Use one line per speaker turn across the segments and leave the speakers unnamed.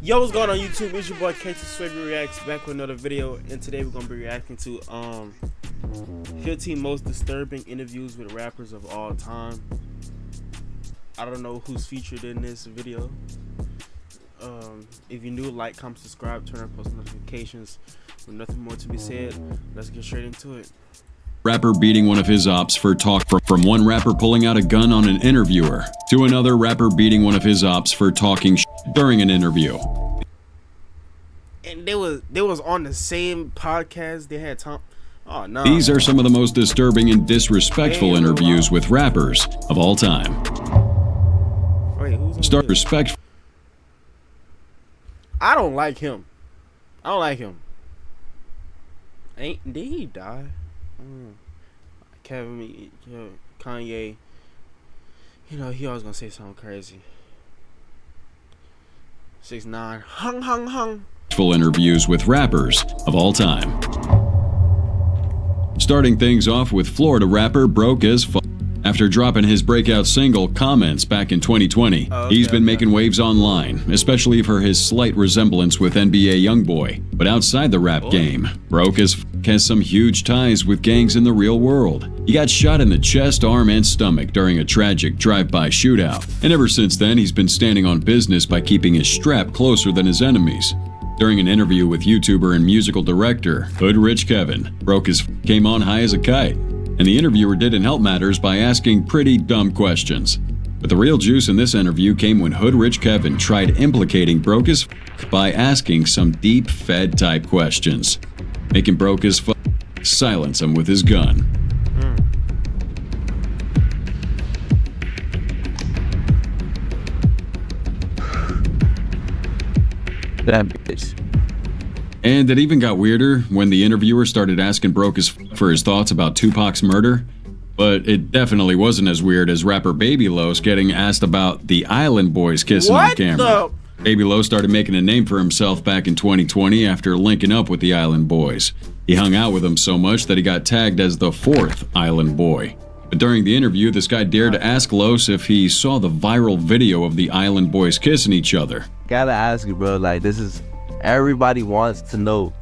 Yo, what's going on YouTube? It's your boy KT Swagger Reacts back with another video, and today we're gonna be reacting to 15 most disturbing interviews with rappers of all time. I don't know who's featured in this video. If you're new, like, comment, subscribe, turn on post notifications. With nothing more to be said, let's get straight into it.
Rapper beating one of his ops for talk. From one rapper pulling out a gun on an interviewer to another rapper beating one of his ops for talking during an interview.
And they was on the same podcast. They had Tom. Oh no.
These are some of the most disturbing and disrespectful interviews with rappers of all time.
Wait, who's on
Start
this?
respect.
I don't like him. Did he die? Kevin, Kanye, he always gonna say something crazy. 6ix9ine, hung.
Full interviews with rappers of all time. Starting things off with Florida rapper Broke as Fuck. After dropping his breakout single Comments back in 2020, he's been making waves online, especially for his slight resemblance with NBA YoungBoy. But outside the rap game, Broke as Fuck has some huge ties with gangs in the real world. He got shot in the chest, arm, and stomach during a tragic drive-by shootout. And ever since then, he's been standing on business by keeping his strap closer than his enemies. During an interview with YouTuber and musical director Hood Rich Kevin, Broke as Fuck came on high as a kite. And the interviewer didn't help matters by asking pretty dumb questions. But the real juice in this interview came when Hood Rich Kevin tried implicating Broke as Fuck by asking some deep Fed type questions, making Broke as Fuck silence him with his gun.
That bitch.
And it even got weirder when the interviewer started asking Broke as Fuck for his thoughts about Tupac's murder. But it definitely wasn't as weird as rapper Baby Los getting asked about the Island Boys kissing on camera. Baby Lo started making a name for himself back in 2020 after linking up with the Island Boys. He hung out with them so much that he got tagged as the 4th Island Boy. But during the interview, this guy dared to ask Los if he saw the viral video of the Island Boys kissing each other.
Gotta ask you, bro, like, this is, everybody wants to know,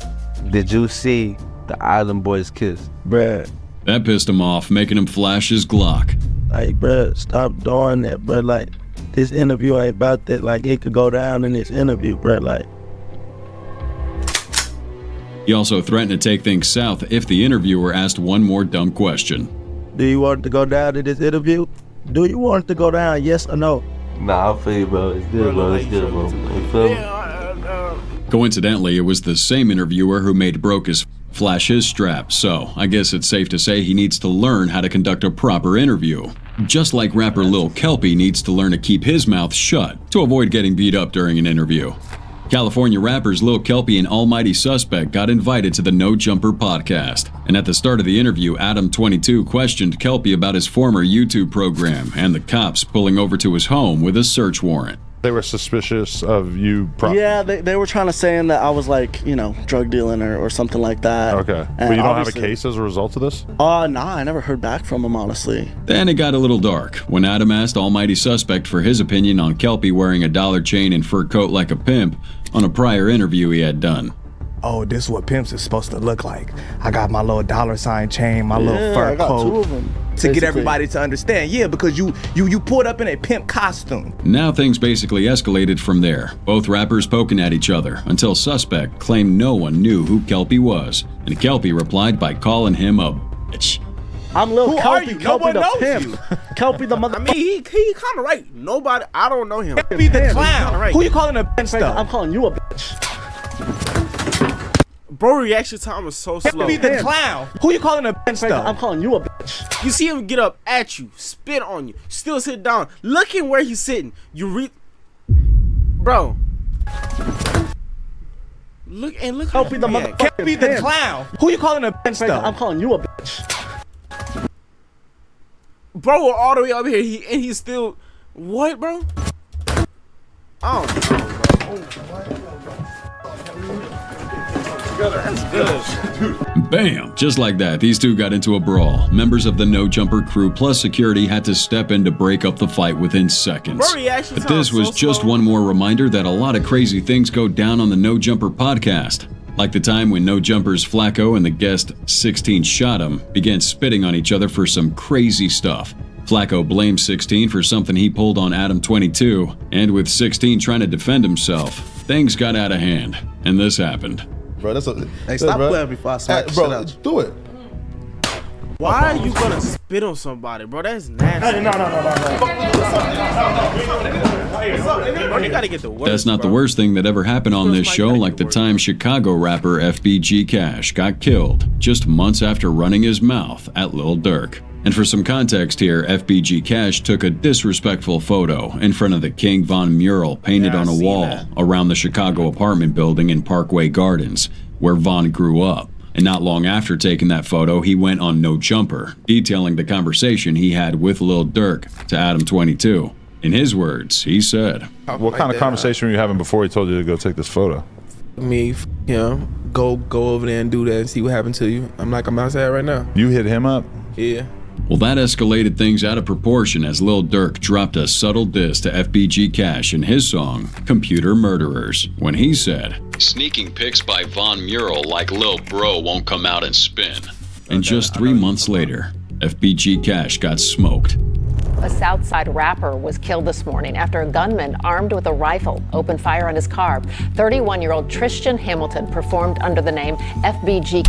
did you see the Island Boys kiss?
Bruh.
That pissed him off, making him flash his Glock.
Like, bruh, stop doing that, bruh. Like, this interview ain't about that. Like, it could go down in this interview, bruh. Like,
He also threatened to take things south if the interviewer asked one more dumb question.
do you want it to go down in this interview? Do you want it to go down, yes or no?
Nah, I feel you, bro. It's good, bro. It's good, bro. You feel me?
Coincidentally, it was the same interviewer who made Broke as Fuck flash his strap, so I guess it's safe to say he needs to learn how to conduct a proper interview. Just like rapper Lil Kelpie needs to learn to keep his mouth shut to avoid getting beat up during an interview. California rappers Lil Kelpie and Almighty Suspect got invited to the No Jumper podcast, and at the start of the interview, Adam22 questioned Kelpie about his former YouTube program and the cops pulling over to his home with a search warrant.
They were suspicious of you.
Yeah, they were trying to say that I was like, drug dealing or something like that.
Okay. But you don't have a case as a result of this?
Nah, I never heard back from him, honestly.
Then it got a little dark when Adam asked Almighty Suspect for his opinion on Kelpie wearing a dollar chain and fur coat like a pimp on a prior interview he had done.
Oh, this is what pimps is supposed to look like. I got my little dollar sign chain, my little fur coat. To get everybody to understand, yeah, because you pulled up in a pimp costume.
Now things basically escalated from there, both rappers poking at each other, until Suspect claimed no one knew who Kelpie was, and Kelpie replied by calling him a bitch.
I'm Lil Kelpie,
No one
the
knows
pimp.
you.
Kelpie the mother.
I mean, he kind of right. Nobody, I don't know him.
Be the clown.
Right.
Who you calling a bitch though?
I'm calling you a bitch.
Bro, reaction time is so slow.
Be the clown. Who you calling a bitch though?
I'm calling you a bitch.
You see him get up at you, spit on you, still sit down. Look at where he's sitting. Bro. Look
Kelpie the mother.
Be the clown. Who you calling a bitch though?
I'm calling you a bitch.
Bro, we're all the way up here, and he's still, what, bro? I don't know, bro. That's good.
Bam! Just like that, these two got into a brawl. Members of the No Jumper crew plus security had to step in to break up the fight within seconds. But this was just one more reminder that a lot of crazy things go down on the No Jumper podcast. Like the time when No Jumpers Flacco and the guest 16 Shot Him began spitting on each other for some crazy stuff. Flacco blamed 16 for something he pulled on Adam 22, and with 16 trying to defend himself, things got out of hand, and this happened.
Bro, that's a...
Hey, stop playing before I smack the shit out you.
Do it.
Why are you gonna spit on somebody, bro? That's nasty.
Hey, no.
Bro, you gotta get the worst,
That's not
bro.
the worst thing that ever happened on this show, like the time Chicago rapper FBG Cash got killed just months after running his mouth at Lil Durk. And for some context here, FBG Cash took a disrespectful photo in front of the King Von mural painted on a wall around the Chicago apartment building in Parkway Gardens, where Von grew up. And not long after taking that photo, he went on No Jumper, detailing the conversation he had with Lil Durk to Adam 22. In his words, he said,
What kind of conversation were you having before he told you to go take this photo?
Me, go over there and do that and see what happened to you. I'm outside right now.
You hit him up?
Yeah.
Well, that escalated things out of proportion as Lil Durk dropped a subtle diss to FBG Cash in his song, Computer Murderers, when he said, "Sneaking pics by Von mural like Lil Bro won't come out and spin." And just 3 months later, FBG Cash got smoked.
A Southside rapper was killed this morning after a gunman armed with a rifle opened fire on his car. 31-year-old Tristan Hamilton performed under the name FBG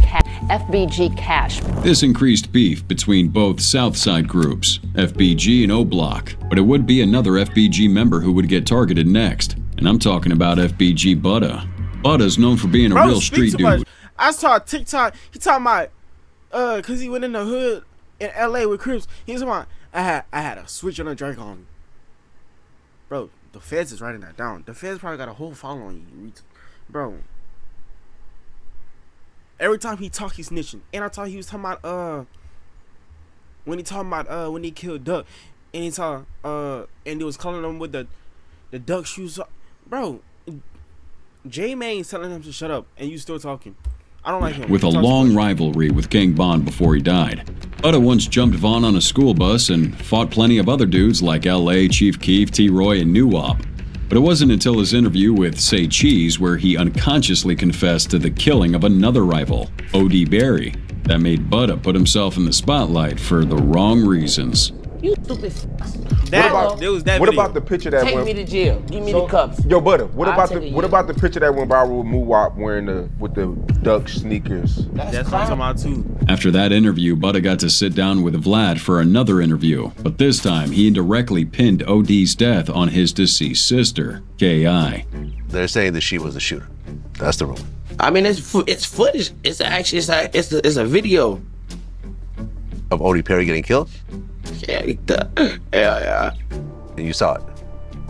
Cash.
This increased beef between both Southside groups, FBG and O-Block, but it would be another FBG member who would get targeted next. And I'm talking about FBG Butta. Butta's known for being a real street dude.
I saw a TikTok, he talking about, cause he went in the hood in LA with Crips. He's talking about, I had a switch on a drink on me. Bro, the feds is writing that down. The feds probably got a whole follow on you. Bro. Every time he talk, he's snitching. And I thought he was talking about when he killed Duck. And he talk and he was calling him with the duck shoes. Bro, J-Mane's telling him to shut up and you still talking. I don't like him.
With a long rivalry with King Von before he died. Butta once jumped Von on a school bus and fought plenty of other dudes like L.A., Chief Keef, T-Roy, and Nuwop. But it wasn't until his interview with Say Cheese where he unconsciously confessed to the killing of another rival, O.D. Berry, that made Butta put himself in the spotlight for the wrong reasons.
You stupid.
What about the picture that
Take
went?
me to jail. Give me the cups.
Yo, Butter. What about the picture that went viral with Muwop wearing with the duck sneakers?
That's what I'm talking about too.
After that interview, Butta got to sit down with Vlad for another interview, but this time he indirectly pinned OD's death on his deceased sister, K.I.
They're saying that she was the shooter. That's the rumor.
I mean, it's footage. It's a video
of Odie Perry getting killed.
Yeah.
And you saw it.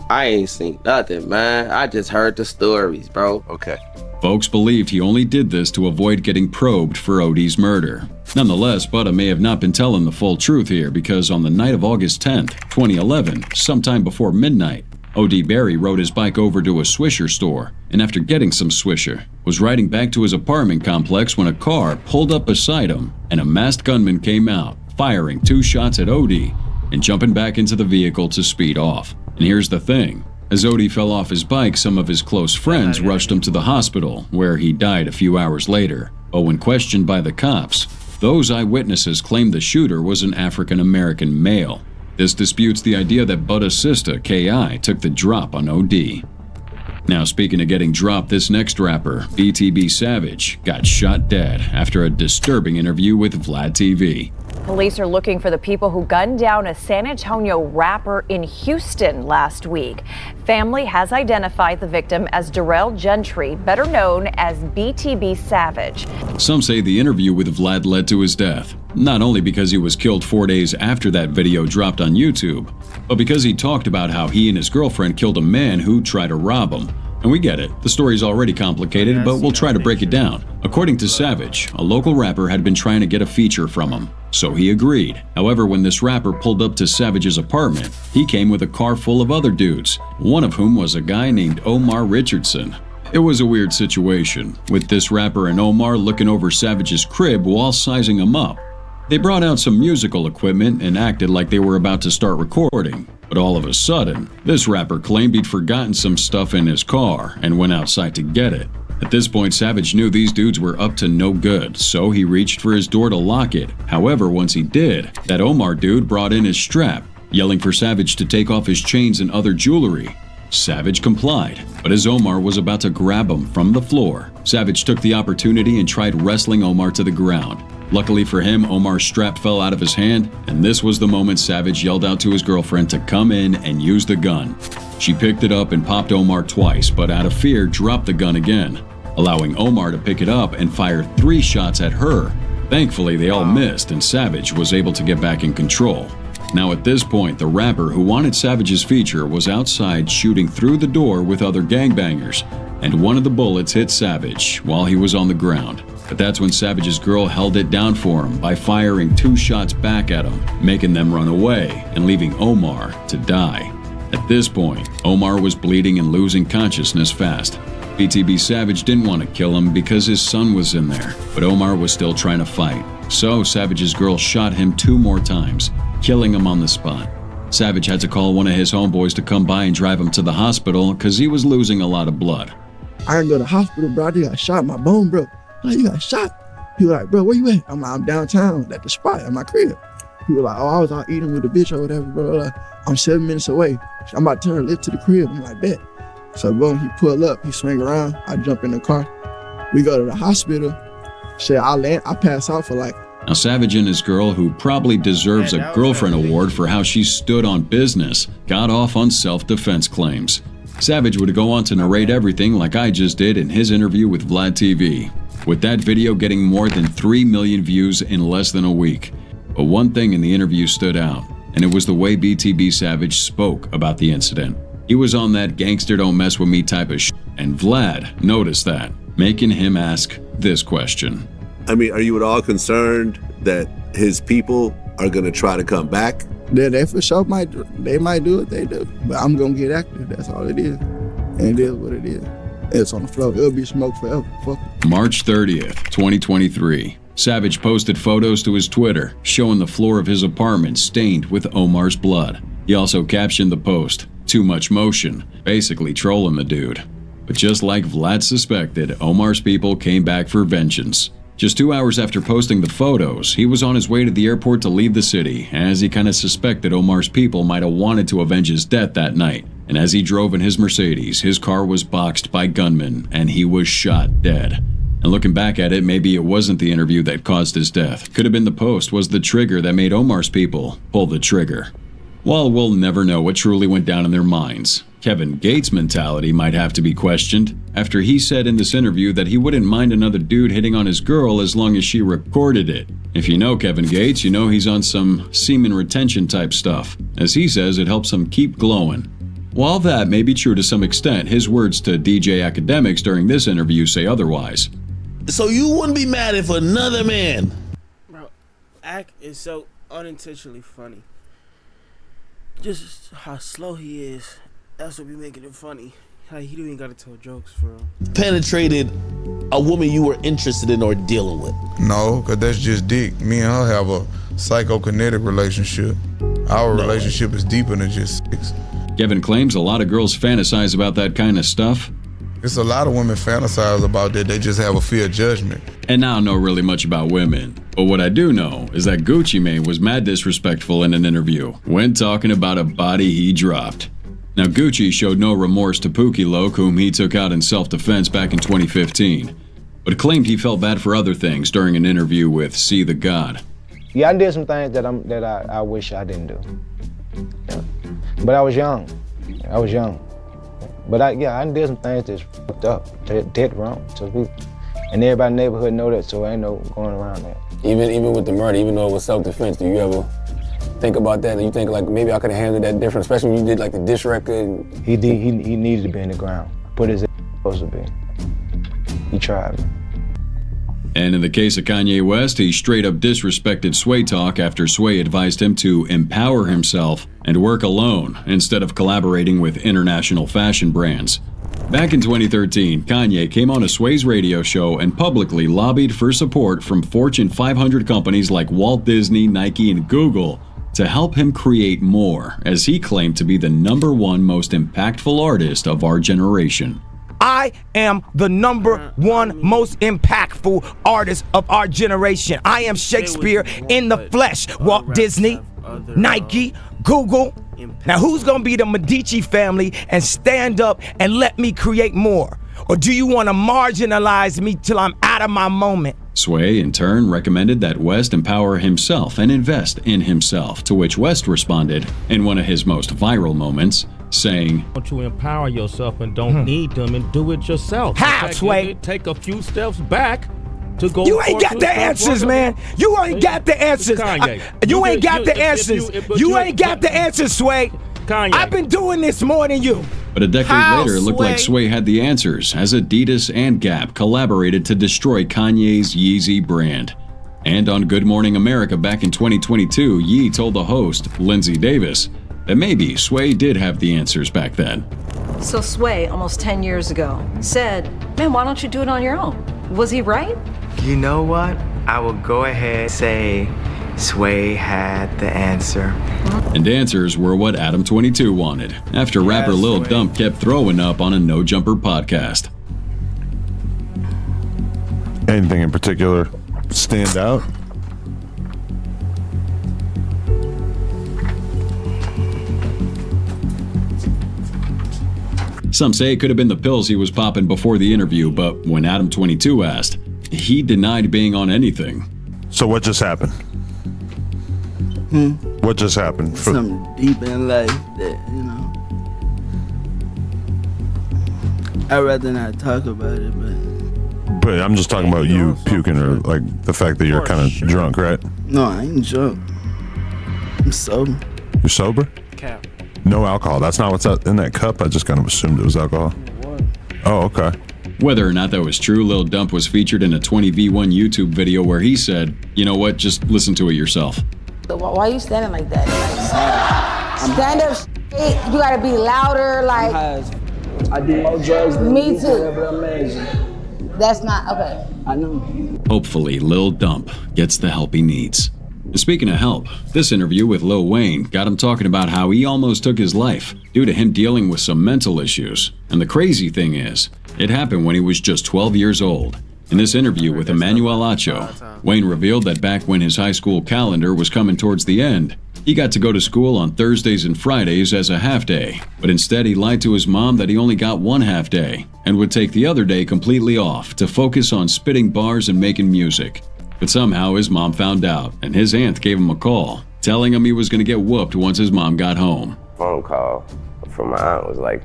I ain't seen nothing, man. I just heard the stories, bro.
Okay.
Folks believed he only did this to avoid getting probed for Odie's murder. Nonetheless, Butta may have not been telling the full truth here because on the night of August 10th, 2011, sometime before midnight, O.D. Berry rode his bike over to a Swisher store, and after getting some Swisher, was riding back to his apartment complex when a car pulled up beside him, and a masked gunman came out, firing 2 shots at O.D. and jumping back into the vehicle to speed off. And here's the thing. As O.D. fell off his bike, some of his close friends rushed him to the hospital, where he died a few hours later. But when questioned by the cops, those eyewitnesses claimed the shooter was an African-American male. This disputes the idea that Butta's sister, K.I., took the drop on O.D. Now, speaking of getting dropped, this next rapper, BTB Savage, got shot dead after a disturbing interview with Vlad TV.
Police are looking for the people who gunned down a San Antonio rapper in Houston last week. Family has identified the victim as Darrell Gentry, better known as BTB Savage.
Some say the interview with Vlad led to his death, not only because he was killed 4 days after that video dropped on YouTube, but because he talked about how he and his girlfriend killed a man who tried to rob him. And we get it, the story's already complicated, but we'll try to break it down. According to Savage, a local rapper had been trying to get a feature from him, so he agreed. However, when this rapper pulled up to Savage's apartment, he came with a car full of other dudes, one of whom was a guy named Omar Richardson. It was a weird situation, with this rapper and Omar looking over Savage's crib while sizing him up. They brought out some musical equipment and acted like they were about to start recording, but all of a sudden, this rapper claimed he'd forgotten some stuff in his car and went outside to get it. At this point, Savage knew these dudes were up to no good, so he reached for his door to lock it. However, once he did, that Omar dude brought in his strap, yelling for Savage to take off his chains and other jewelry. Savage complied, but as Omar was about to grab him from the floor, Savage took the opportunity and tried wrestling Omar to the ground. Luckily for him, Omar's strap fell out of his hand, and this was the moment Savage yelled out to his girlfriend to come in and use the gun. She picked it up and popped Omar twice, but out of fear, dropped the gun again, allowing Omar to pick it up and fire 3 shots at her. Thankfully, they all missed, and Savage was able to get back in control. Now at this point, the rapper who wanted Savage's feature was outside shooting through the door with other gangbangers, and one of the bullets hit Savage while he was on the ground. But that's when Savage's girl held it down for him by firing 2 shots back at him, making them run away and leaving Omar to die. At this point, Omar was bleeding and losing consciousness fast. BTB Savage didn't want to kill him because his son was in there, but Omar was still trying to fight. So Savage's girl shot him 2 more times, killing him on the spot. Savage had to call one of his homeboys to come by and drive him to the hospital because he was losing a lot of blood.
I didn't go to the hospital, bro. I just got shot. My bone broke. Like, you got shot? He was like, bro, where you at? I'm like, I'm downtown at the spot at my crib. He was like, oh, I was out eating with a bitch or whatever, bro. Like, I'm 7 minutes away. I'm about to turn lift to the crib. I'm like, bet. So boom, he pull up, he swing around. I jump in the car. We go to the hospital. Shit, I pass out for like.
Now Savage and his girl, who probably deserves a girlfriend award for how she stood on business, got off on self-defense claims. Savage would go on to narrate everything like I just did in his interview with Vlad TV, with that video getting more than 3 million views in less than a week. But one thing in the interview stood out, and it was the way BTB Savage spoke about the incident. He was on that gangster don't mess with me type of shit, and Vlad noticed that, making him ask this question.
I mean, are you at all concerned that his people are going to try to come back?
They for sure might do what they do, but I'm going to get active. That's all it is. And it is what it is. It's on the floor. It'll be smoke forever. Fuck.
March 30th, 2023. Savage posted photos to his Twitter showing the floor of his apartment stained with Omar's blood. He also captioned the post, "Too much motion," basically trolling the dude. But just like Vlad suspected, Omar's people came back for vengeance. Just 2 hours after posting the photos, he was on his way to the airport to leave the city, as he kind of suspected Omar's people might have wanted to avenge his death that night. And as he drove in his Mercedes, his car was boxed by gunmen, and he was shot dead. And looking back at it, maybe it wasn't the interview that caused his death. Could have been the post was the trigger that made Omar's people pull the trigger. While we'll never know what truly went down in their minds, Kevin Gates' mentality might have to be questioned after he said in this interview that he wouldn't mind another dude hitting on his girl as long as she recorded it. If you know Kevin Gates, you know he's on some semen retention type stuff. As he says, it helps him keep glowing. While that may be true to some extent, his words to DJ Academics during this interview say otherwise.
So you wouldn't be mad if another man...
Bro, Ack is so unintentionally funny. Just how slow he is. That's what be making it funny. Like, he don't even gotta tell jokes for real.
Penetrated a woman you were interested in or dealing with?
No, because that's just dick. Me and her have a psychokinetic relationship. Our relationship is deeper than just sex.
Kevin claims a lot of girls fantasize about that kind of stuff.
It's a lot of women fantasize about that. They just have a fear of judgment.
And I don't know really much about women. But what I do know is that Gucci Mane was mad disrespectful in an interview when talking about a body he dropped. Now, Gucci showed no remorse to pappiiq, whom he took out in self-defense back in 2015, but claimed he felt bad for other things during an interview with See the God.
Yeah, I did some things that I wish I didn't do. Yeah. But I was young. But I did some things that's fucked up, dead wrong. And everybody in the neighborhood know that, so ain't no going around that.
Even with the murder, even though it was self-defense, do you ever think about that and you think like maybe I could have handled that different, especially when you did like the diss record?
He needed to be in the ground. Put his supposed to be. He tried.
And in the case of Kanye West, he straight up disrespected Sway Talk after Sway advised him to empower himself and work alone instead of collaborating with international fashion brands. Back in 2013, Kanye came on a Sway's radio show and publicly lobbied for support from Fortune 500 companies like Walt Disney, Nike, and Google to help him create more, as he claimed to be the #1 most impactful artist of our generation.
I am the #1 most impactful artist of our generation. I am Shakespeare in the flesh. Walt Disney, Nike, Google. Now who's gonna be the Medici family and stand up and let me create more? Or do you want to marginalize me till I'm out of my moment?
Sway, in turn, recommended that West empower himself and invest in himself, to which West responded in one of his most viral moments, saying,
"Want to empower yourself and don't need them and do it yourself.
How, Sway?
Take a few steps back to go.
You ain't got the answers, man. You ain't got the answers. You ain't got the answers. You ain't got the answers, Sway.
Kanye.
I've been doing this more than you.
But a decade later, it looked like Sway had the answers, as Adidas and Gap collaborated to destroy Kanye's Yeezy brand. And on Good Morning America back in 2022, Yee told the host, Lindsay Davis, that maybe Sway did have the answers back then.
So Sway, almost 10 years ago, said, "Man, why don't you do it on your own?" Was he right?
You know what? I will go ahead and say Sway had the answer.
And answers were what Adam22 wanted, after rapper Lil Dump kept throwing up on a No Jumper podcast.
Anything in particular stand out?
Some say it could have been the pills he was popping before the interview, but when Adam22 asked, he denied being on anything.
So what just happened? What just happened?
Something deep in life that, you know, I'd rather not talk about it,
But I'm just talking about you puking, or like the fact that you're kind of drunk, right?
no, I ain't drunk. I'm sober.
You're sober?
Cap.
No alcohol. That's not what's in that cup? I just kind of assumed it was alcohol. Oh, okay.
Whether or not that was true, Lil Dump was featured in a 20v1 YouTube video where he said, "You know what, just listen to it yourself."
So why are you standing like that? Like, stand up straight. You gotta be louder. Like,
I do more drugs than
me
you
too.
could ever imagine.
That's not okay.
I know.
Hopefully, Lil Dump gets the help he needs. Speaking of help, this interview with Lil Wayne got him talking about how he almost took his life due to him dealing with some mental issues. And the crazy thing is, it happened when he was just 12 years old. In this interview with Emmanuel Acho, Wayne revealed that back when his high school calendar was coming towards the end, he got to go to school on Thursdays and Fridays as a half day, but instead he lied to his mom that he only got one half day and would take the other day completely off to focus on spitting bars and making music. But somehow his mom found out, and his aunt gave him a call, telling him he was going to get whooped once his mom got home.
Phone call from my aunt was like,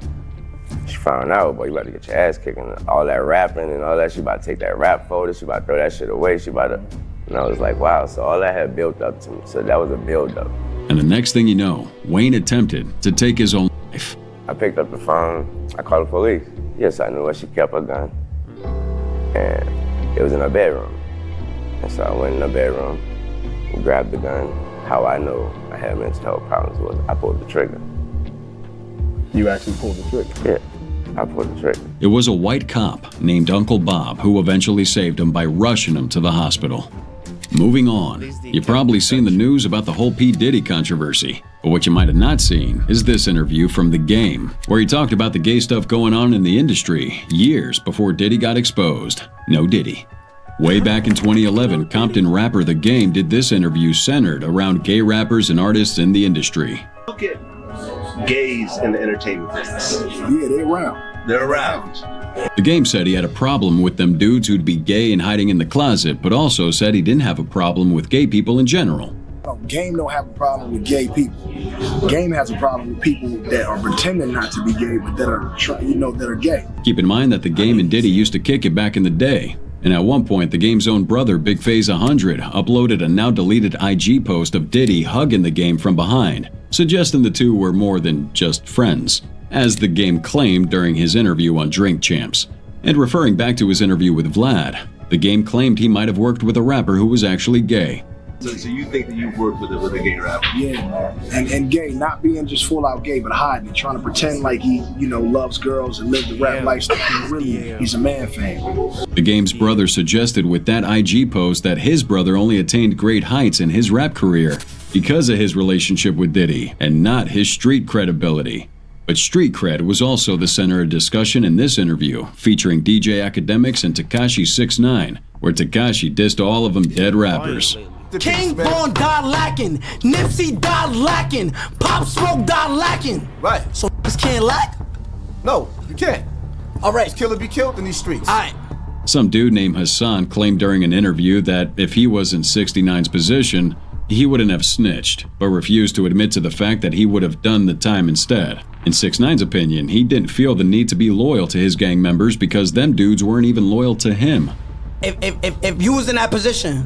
she found out, boy, you about to get your ass kicked, and all that rapping and all that, she about to take that rap folder, she about to throw that shit away, she about to, and I was like, wow, so all that had built up to me, so that was a build up.
And the next thing you know, Wayne attempted to take his own life.
I picked up the phone, I called the police. Yes, I knew where she kept her gun, and it was in her bedroom. And so I went in her bedroom, grabbed the gun. How I know I had mental health problems was I pulled the trigger.
You actually pulled the trigger?
Yeah, I pulled the trigger.
It was a white cop named Uncle Bob who eventually saved him by rushing him to the hospital. Moving on, you've probably seen the news about the whole P. Diddy controversy. But what you might have not seen is this interview from The Game, where he talked about the gay stuff going on in the industry years before Diddy got exposed. No Diddy. Way back in 2011, Compton rapper The Game did this interview centered around gay rappers and artists in the industry.
Look at gays in the entertainment business. Yeah, they're around. They're around.
The Game said he had a problem with them dudes who'd be gay and hiding in the closet, but also said he didn't have a problem with gay people in general.
Game don't have a problem with gay people. Game has a problem with people that are pretending not to be gay, but that are, that are gay.
Keep in mind that The Game and Diddy used to kick it back in the day. And at one point, The Game's own brother, Big Phase 100, uploaded a now deleted IG post of Diddy hugging The Game from behind, suggesting the two were more than just friends, as The Game claimed during his interview on Drink Champs. And referring back to his interview with Vlad, The Game claimed he might have worked with a rapper who was actually gay.
So you think that you've worked with a gay rapper?
Yeah, man. And gay, not being just full out gay, but hiding it, trying to pretend like he, loves girls and live the rap lifestyle. He's a man fan.
The Game's brother suggested with that IG post that his brother only attained great heights in his rap career because of his relationship with Diddy and not his street credibility. But street cred was also the center of discussion in this interview, featuring DJ Academics and Tekashi 6ix9ine, where Tekashi dissed all of them dead rappers.
King Von died lacking, Nipsey died lacking, Pop Smoke died lacking.
Right.
So can't lack?
No, you can't.
All right.
Kill or be killed in these streets.
All right.
Some dude named Hassan claimed during an interview that if he was in 69's position, he wouldn't have snitched, but refused to admit to the fact that he would have done the time instead. In 6ix9ine's opinion, he didn't feel the need to be loyal to his gang members because them dudes weren't even loyal to him.
If you was in that position,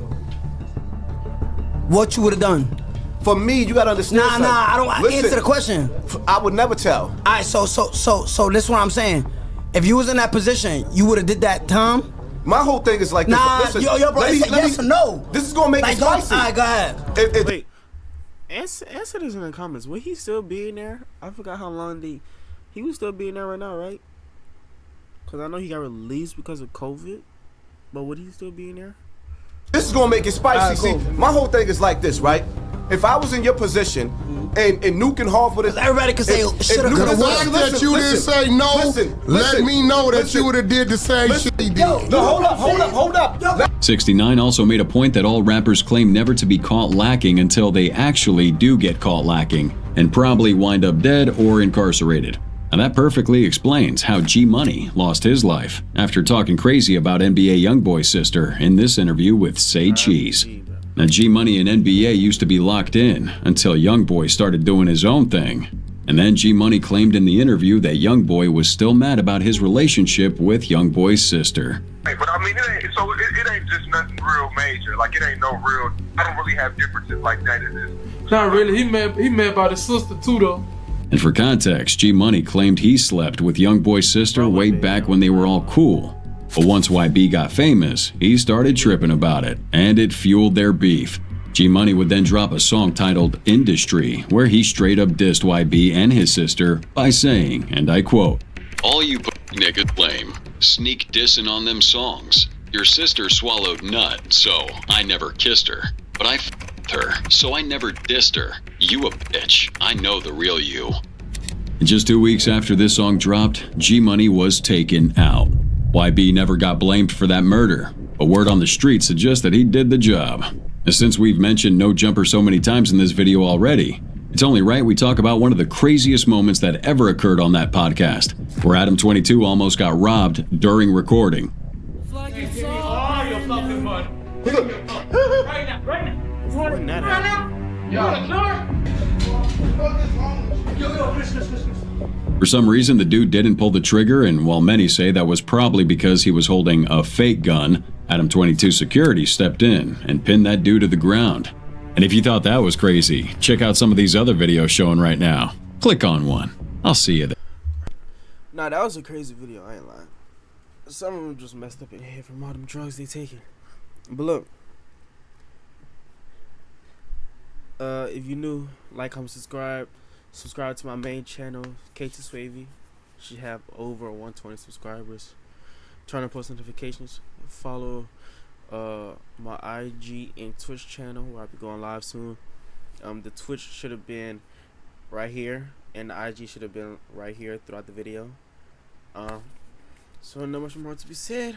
what you would have done?
For me, you gotta understand.
I don't answer the question.
I would never tell.
All right, so this is what I'm saying. If you was in that position, you would have did that time.
My whole thing is like,
listen, yo, bro, yes or no?
This is gonna make it spicy.
All right, go ahead.
Wait, answer this in the comments. Will he still be in there? I forgot how long he would still be in there right now, right? Because I know he got released because of COVID, but would he still be in there?
This is gonna make it spicy.
Right, cool.
See, my whole thing is like this, right? If I was in your position and Nuke and Hartford,
everybody could say, shoulda, coulda,
why that you didn't say no? Let me know that you would have did the same shit he did.
No, hold up.
69 also made a point that all rappers claim never to be caught lacking until they actually do get caught lacking and probably wind up dead or incarcerated. And that perfectly explains how G Money lost his life after talking crazy about NBA Youngboy's sister in this interview with Say Cheese. Now, G Money and NBA used to be locked in until Youngboy started doing his own thing. And then G Money claimed in the interview that Youngboy was still mad about his relationship with Youngboy's sister.
Hey, but I mean, it ain't just nothing real major. Like, it ain't no real, I don't really have differences like that. It is.
Not really. He mad about his sister too, though.
And for context, G Money claimed he slept with Youngboy's sister way back when they were all cool. But once YB got famous, he started tripping about it, and it fueled their beef. G Money would then drop a song titled Industry, where he straight up dissed YB and his sister by saying, and I quote, "All you niggas lame, sneak dissing on them songs. Your sister swallowed nut, so I never kissed her. But I f***ed her, so I never dissed her. You a bitch, I know the real you." And just 2 weeks after this song dropped, G Money was taken out. YB never got blamed for that murder, but word on the street suggests that he did the job. And since we've mentioned No Jumper so many times in this video already, it's only right we talk about one of the craziest moments that ever occurred on that podcast, where Adam 22 almost got robbed during recording. For some reason, the dude didn't pull the trigger, and while many say that was probably because he was holding a fake gun, Adam 22 security stepped in and pinned that dude to the ground. And if you thought that was crazy, check out some of these other videos showing right now. Click on one. I'll see you there.
Nah, that was a crazy video, I ain't lying. Some of them just messed up in the head from all them drugs they taking. But look, if you're new, like, comment, subscribe to my main channel, Katie Swavey. She have over 120 subscribers. Turn on post notifications. Follow my IG and Twitch channel, where I'll be going live soon. The Twitch should have been right here, and the IG should have been right here throughout the video. So not much more to be said.